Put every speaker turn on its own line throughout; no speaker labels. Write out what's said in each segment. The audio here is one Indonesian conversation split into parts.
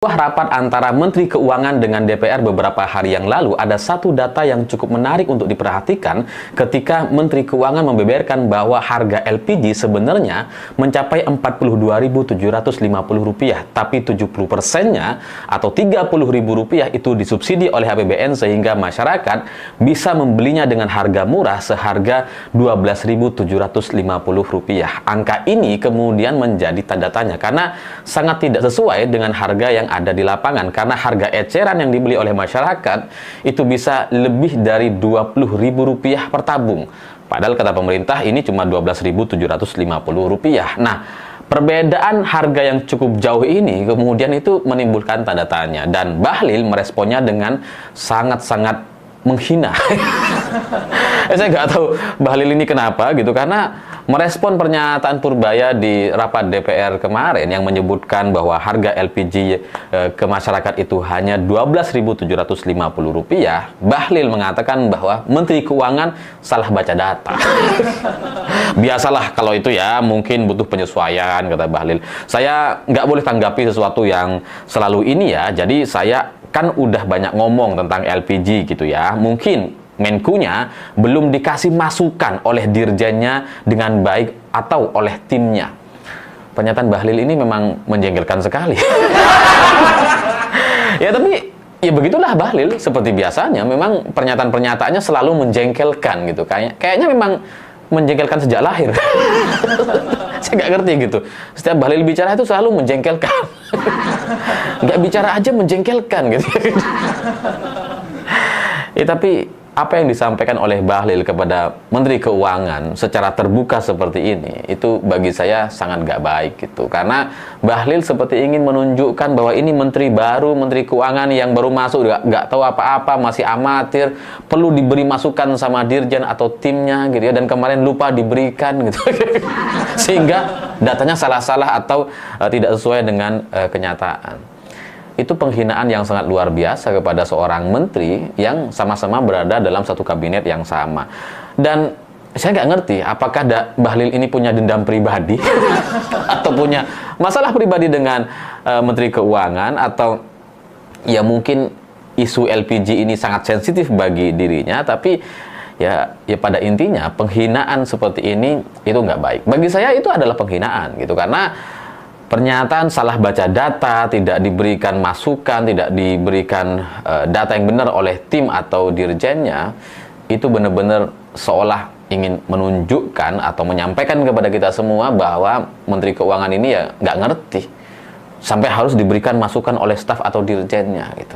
Rapat antara Menteri Keuangan dengan DPR beberapa hari yang lalu, ada satu data yang cukup menarik untuk diperhatikan ketika Menteri Keuangan membeberkan bahwa harga LPG sebenarnya mencapai Rp42.750, tapi 70%-nya atau Rp30.000 itu disubsidi oleh APBN sehingga masyarakat bisa membelinya dengan harga murah seharga Rp12.750. Angka ini kemudian menjadi tanda tanya karena sangat tidak sesuai dengan harga yang ada di lapangan, karena harga eceran yang dibeli oleh masyarakat itu bisa lebih dari Rp20.000 per tabung. Padahal kata pemerintah ini cuma Rp12.750. Nah, perbedaan harga yang cukup jauh ini kemudian itu menimbulkan tanda tanya, dan Bahlil meresponnya dengan sangat-sangat menghina. Saya nggak tahu Bahlil ini kenapa gitu, karena merespon pernyataan Purbaya di rapat DPR kemarin yang menyebutkan bahwa harga LPG ke masyarakat itu hanya Rp12.750. Bahlil mengatakan bahwa Menteri Keuangan salah baca data. Biasalah kalau itu ya, mungkin butuh penyesuaian, kata Bahlil. Saya nggak boleh tanggapi sesuatu yang selalu ini ya, jadi saya kan udah banyak ngomong tentang LPG gitu ya. Mungkin Menkunya belum dikasih masukan oleh dirjennya dengan baik atau oleh timnya. Pernyataan Bahlil ini memang menjengkelkan sekali. Ya tapi ya begitulah Bahlil, seperti biasanya memang pernyataan-pernyataannya selalu menjengkelkan gitu. Kayaknya memang menjengkelkan sejak lahir. Saya nggak ngerti gitu. Setiap Bahlil bicara itu selalu menjengkelkan. Nggak bicara aja menjengkelkan gitu. Ya tapi apa yang disampaikan oleh Bahlil kepada Menteri Keuangan secara terbuka seperti ini, itu bagi saya sangat nggak baik gitu. Karena Bahlil seperti ingin menunjukkan bahwa ini menteri baru, Menteri Keuangan yang baru masuk, nggak tahu apa-apa, masih amatir, perlu diberi masukan sama dirjen atau timnya gitu ya, dan kemarin lupa diberikan gitu. Sehingga datanya salah-salah atau tidak sesuai dengan kenyataan. Itu penghinaan yang sangat luar biasa kepada seorang menteri yang sama-sama berada dalam satu kabinet yang sama. Dan saya nggak ngerti apakah Bahlil ini punya dendam pribadi atau punya masalah pribadi dengan Menteri Keuangan, atau ya mungkin isu LPG ini sangat sensitif bagi dirinya. Tapi ya pada intinya penghinaan seperti ini itu nggak baik. Bagi saya itu adalah penghinaan gitu, karena pernyataan salah baca data, tidak diberikan masukan, tidak diberikan data yang benar oleh tim atau dirjennya, itu benar-benar seolah ingin menunjukkan atau menyampaikan kepada kita semua bahwa Menteri Keuangan ini ya nggak ngerti, sampai harus diberikan masukan oleh staf atau dirjennya gitu.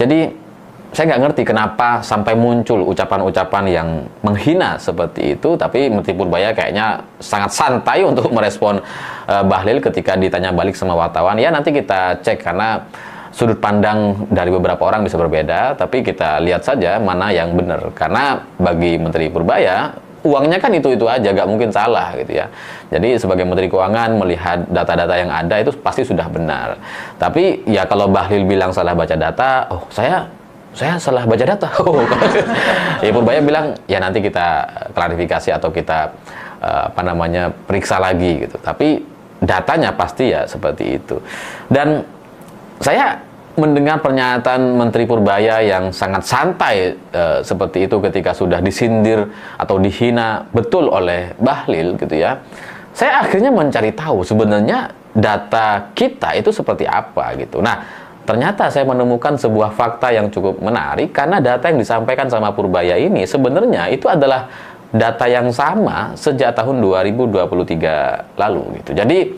Jadi saya nggak ngerti kenapa sampai muncul ucapan-ucapan yang menghina seperti itu, tapi Menteri Purbaya kayaknya sangat santai untuk merespon Bahlil ketika ditanya balik sama wartawan. Ya nanti kita cek, karena sudut pandang dari beberapa orang bisa berbeda, tapi kita lihat saja mana yang benar. Karena bagi Menteri Purbaya, uangnya kan itu-itu aja, nggak mungkin salah gitu ya. Jadi sebagai Menteri Keuangan melihat data-data yang ada itu pasti sudah benar. Tapi ya kalau Bahlil bilang salah baca data, oh saya salah baca data. Ya Purbaya bilang ya nanti kita klarifikasi atau kita periksa lagi gitu. Tapi datanya pasti ya seperti itu. Dan saya mendengar pernyataan Menteri Purbaya yang sangat santai seperti itu ketika sudah disindir atau dihina betul oleh Bahlil gitu ya. Saya akhirnya mencari tahu sebenarnya data kita itu seperti apa gitu. Nah, ternyata saya menemukan sebuah fakta yang cukup menarik, karena data yang disampaikan sama Purbaya ini sebenarnya itu adalah data yang sama sejak tahun 2023 lalu gitu. Jadi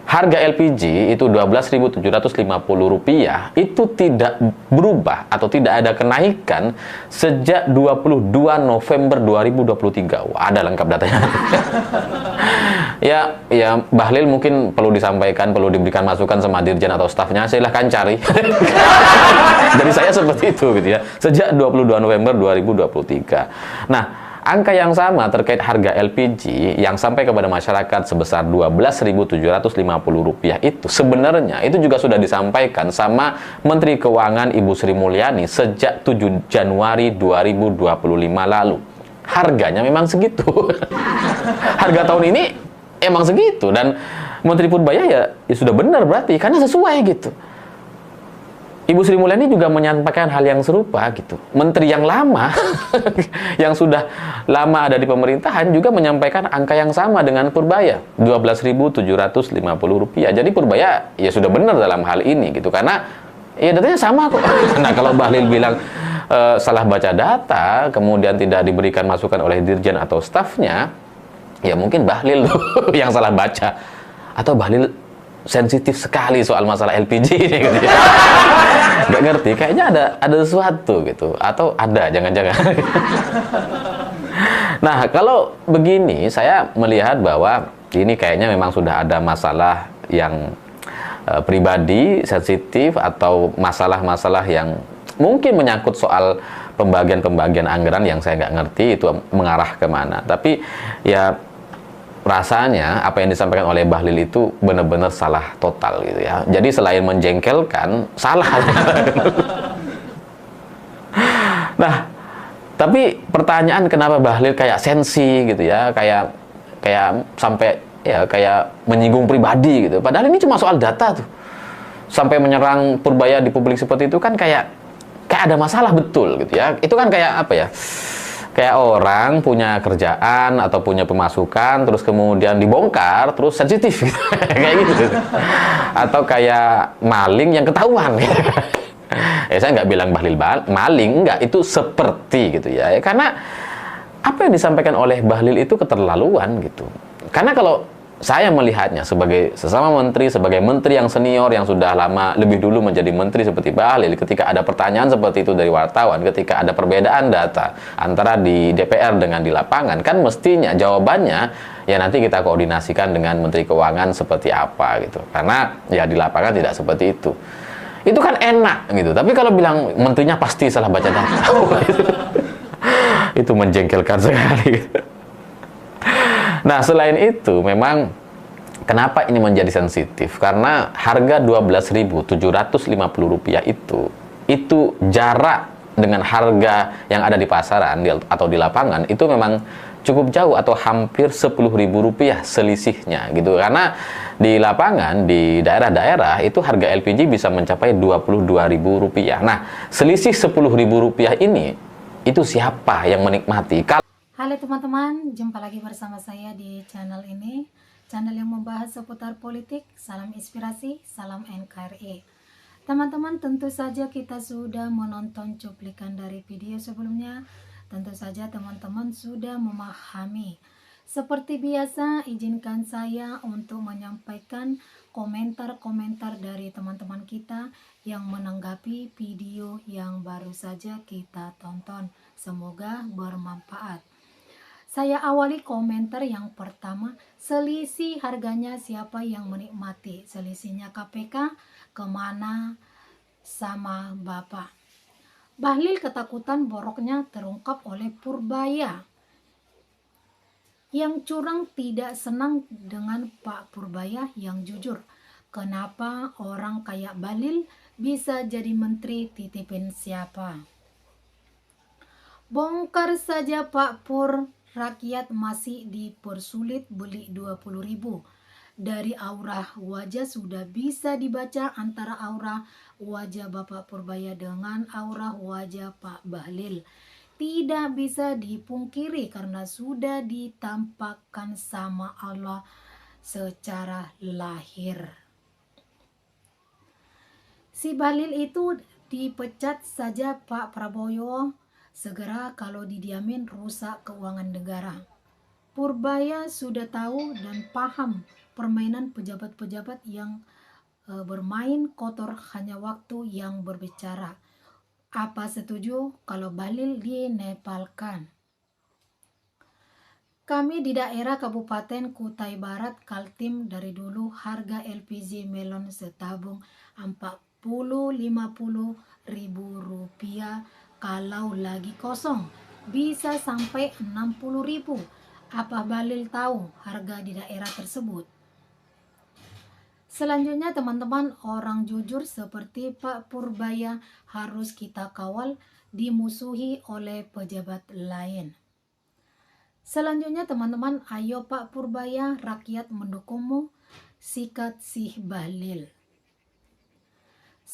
harga LPG itu Rp12.750 itu tidak berubah atau tidak ada kenaikan sejak 22 November 2023. Wah, ada lengkap datanya. Ya Bahlil mungkin perlu disampaikan, perlu diberikan masukan sama dirjen atau stafnya, silahkan cari. Dari saya seperti itu gitu ya, sejak 22 November 2023. Nah, angka yang sama terkait harga LPG yang sampai kepada masyarakat sebesar Rp12.750 itu sebenarnya itu juga sudah disampaikan sama Menteri Keuangan Ibu Sri Mulyani sejak 7 Januari 2025 lalu. Harganya memang segitu. Harga tahun ini emang segitu, dan Menteri Purbaya ya sudah benar berarti, karena sesuai gitu. Ibu Sri Mulyani juga menyampaikan hal yang serupa gitu. Menteri yang lama, yang sudah lama ada di pemerintahan juga menyampaikan angka yang sama dengan Purbaya, Rp12.750. Jadi Purbaya ya sudah benar dalam hal ini gitu, karena ya datanya sama kok. Nah kalau Bahlil bilang salah baca data, kemudian tidak diberikan masukan oleh dirjen atau stafnya, ya mungkin Bahlil yang salah baca, atau Bahlil sensitif sekali soal masalah LPG ini gitu ya. Nggak ngerti, kayaknya ada sesuatu gitu, atau ada jangan-jangan. Nah kalau begini saya melihat bahwa ini kayaknya memang sudah ada masalah yang pribadi, sensitif, atau masalah-masalah yang mungkin menyangkut soal pembagian anggaran yang saya nggak ngerti itu mengarah kemana. Tapi ya rasanya apa yang disampaikan oleh Bahlil itu benar-benar salah total gitu ya. Jadi selain menjengkelkan, salah. Nah, tapi pertanyaan kenapa Bahlil kayak sensi gitu ya, kayak sampai ya kayak menyinggung pribadi gitu. Padahal ini cuma soal data tuh. Sampai menyerang Purbaya di publik seperti itu kan kayak ada masalah betul gitu ya. Itu kan kayak apa ya? Kayak orang punya kerjaan atau punya pemasukan, terus kemudian dibongkar, terus sensitif gitu. Kayak gitu. Atau kayak maling yang ketahuan. Saya nggak bilang Bahlil maling, enggak, itu seperti gitu ya. Karena apa yang disampaikan oleh Bahlil itu keterlaluan gitu. Karena kalau saya melihatnya sebagai sesama menteri, sebagai menteri yang senior, yang sudah lama lebih dulu menjadi menteri seperti Bahlil, ketika ada pertanyaan seperti itu dari wartawan, ketika ada perbedaan data antara di DPR dengan di lapangan, kan mestinya jawabannya ya nanti kita koordinasikan dengan Menteri Keuangan seperti apa gitu. Karena ya di lapangan tidak seperti itu. Itu kan enak gitu. Tapi kalau bilang menterinya pasti salah baca data, itu menjengkelkan sekali. Nah, selain itu, memang kenapa ini menjadi sensitif? Karena harga Rp12.750 itu jarak dengan harga yang ada di pasaran atau di lapangan itu memang cukup jauh, atau hampir Rp10.000 selisihnya gitu. Karena di lapangan, di daerah-daerah itu harga LPG bisa mencapai Rp22.000. Nah, selisih Rp10.000 ini, itu siapa yang menikmati?
Halo teman-teman, jumpa lagi bersama saya di channel ini, channel yang membahas seputar politik. Salam inspirasi, salam NKRI. Teman-teman, tentu saja kita sudah menonton cuplikan dari video sebelumnya. Tentu saja teman-teman sudah memahami. Seperti biasa, izinkan saya untuk menyampaikan komentar-komentar dari teman-teman kita yang menanggapi video yang baru saja kita tonton. Semoga bermanfaat. Saya awali komentar yang pertama, selisih harganya siapa yang menikmati? Selisihnya KPK kemana sama Bapak? Bahlil ketakutan boroknya terungkap oleh Purbaya. Yang curang tidak senang dengan Pak Purbaya yang jujur. Kenapa orang kayak Bahlil bisa jadi menteri, titipin siapa? Bongkar saja Pak Pur, rakyat masih dipersulit beli 20.000. Dari aura wajah sudah bisa dibaca antara aura wajah Bapak Purbaya dengan aura wajah Pak Bahlil. Tidak bisa dipungkiri karena sudah ditampakkan sama Allah secara lahir. Si Bahlil itu dipecat saja Pak Prabowo. Segera kalau didiamin rusak keuangan negara. Purbaya sudah tahu dan paham permainan pejabat-pejabat yang bermain kotor, hanya waktu yang berbicara. Apa setuju kalau Bahlil dinepalkan? Kami di daerah Kabupaten Kutai Barat Kaltim dari dulu harga LPG melon setabung 40-50 ribu rupiah. Kalau lagi kosong bisa sampai 60.000. Apa Bahlil tahu harga di daerah tersebut? Selanjutnya teman-teman, orang jujur seperti Pak Purbaya harus kita kawal, dimusuhi oleh pejabat lain. Selanjutnya teman-teman, ayo Pak Purbaya, rakyat mendukungmu, sikat si Bahlil.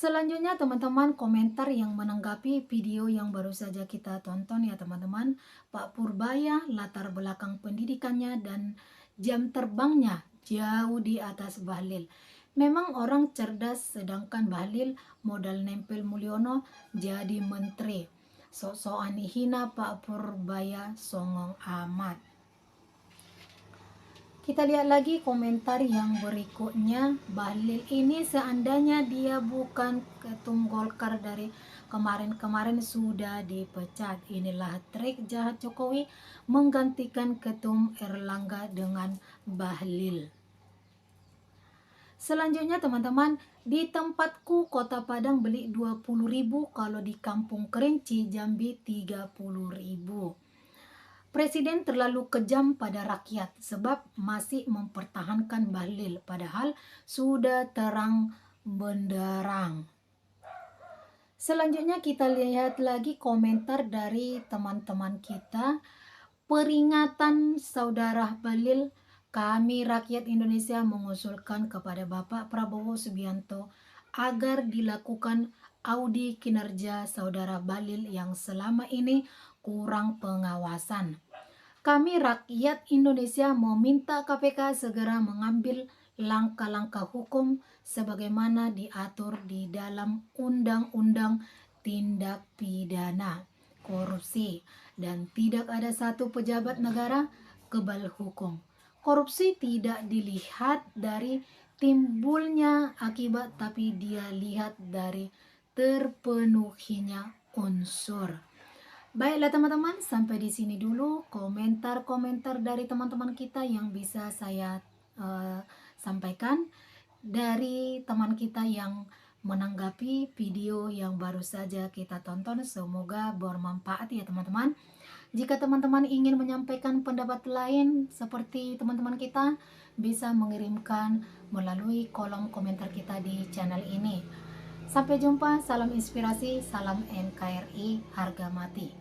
Selanjutnya teman-teman, komentar yang menanggapi video yang baru saja kita tonton ya teman-teman. Pak Purbaya, latar belakang pendidikannya dan jam terbangnya jauh di atas Bahlil. Memang orang cerdas, sedangkan Bahlil modal nempel Mulyono jadi menteri. Sok-sokan hina Pak Purbaya, songong amat. Kita lihat lagi komentar yang berikutnya. Bahlil ini seandainya dia bukan ketum Golkar dari kemarin-kemarin sudah dipecat. Inilah trik jahat Jokowi menggantikan ketum Erlangga dengan Bahlil. Selanjutnya teman-teman, di tempatku Kota Padang beli 20.000, kalau di Kampung Kerinci Jambi 30.000. Presiden terlalu kejam pada rakyat sebab masih mempertahankan Bahlil padahal sudah terang benderang. Selanjutnya kita lihat lagi komentar dari teman-teman kita. Peringatan saudara Bahlil, kami rakyat Indonesia mengusulkan kepada Bapak Prabowo Subianto agar dilakukan audit kinerja saudara Bahlil yang selama ini kurang pengawasan. Kami rakyat Indonesia meminta KPK segera mengambil langkah-langkah hukum sebagaimana diatur di dalam Undang-Undang Tindak Pidana Korupsi, dan tidak ada satu pejabat negara kebal hukum. Korupsi tidak dilihat dari timbulnya akibat, tapi dia lihat dari terpenuhinya unsur. Baiklah teman-teman, sampai di sini dulu komentar-komentar dari teman-teman kita yang bisa saya sampaikan dari teman kita yang menanggapi video yang baru saja kita tonton. Semoga bermanfaat ya teman-teman. Jika teman-teman ingin menyampaikan pendapat lain seperti teman-teman kita, bisa mengirimkan melalui kolom komentar kita di channel ini. Sampai jumpa, salam inspirasi, salam NKRI, harga mati.